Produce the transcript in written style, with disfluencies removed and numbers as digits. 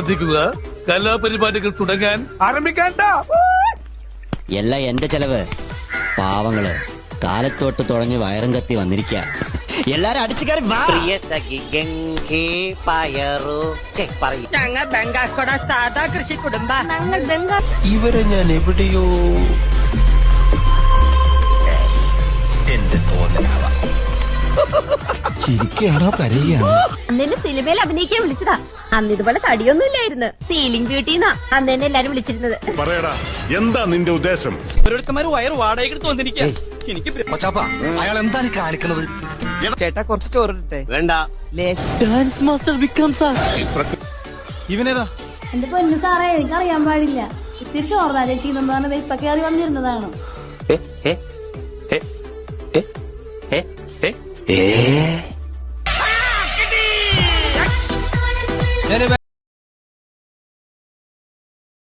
ശ്രദ്ധിക്കുക, കലാപരിപാടികൾ തുടങ്ങാൻ ആരംഭിക്കാൻ. എല്ലാം എന്റെ ചെലവ്. പാവങ്ങള് കാലത്തോട്ട് തുഴഞ്ഞ് വയറും കത്തി വന്നിരിക്ക. എല്ലാരും അടിച്ചു കയറി ഞങ്ങൾ ബംഗാസ്കോട സാധാ കൃഷി കുടുംബ. ഇവരെ ഞാൻ എവിടെയോ എന്റെ തോന്നലാവാം. ചിരിക്കുകയാണോ കരയുകയാണോ? അന്നെ സിനിമയിൽ അഭിനയിക്കാൻ വിളിച്ചതാ. അന്ന് ഇതുപോലെ തടിയൊന്നും ഇല്ലായിരുന്നു. സീലിംഗ് ബ്യൂട്ടിന്നാ അന്ന് തന്നെ എല്ലാരും വിളിച്ചിരുന്നത്. പറയടാ, എന്താ നിന്റെ ഉദ്ദേശം? ഓരോരുത്തന്മാര് വയറ് വാടകയ്ക്ക് തോന്നിരിക്കുക. എനിക്ക് അയാൾ എന്താണ് കാണിക്കുന്നത്? ചേട്ടാ കുറച്ച് ചോറിട്ടെ. വേണ്ട. Dance master Vikram sir. ഇവനേതാ? എന്റെ പൊന്നു സാറേ, എനിക്കറിയാൻ പാടില്ല. ഇത്തിരി ചോർന്നാലേ ചെയ്യുന്നതാണ് ഇപ്പൊ കയറി വന്നിരുന്നതാണ്.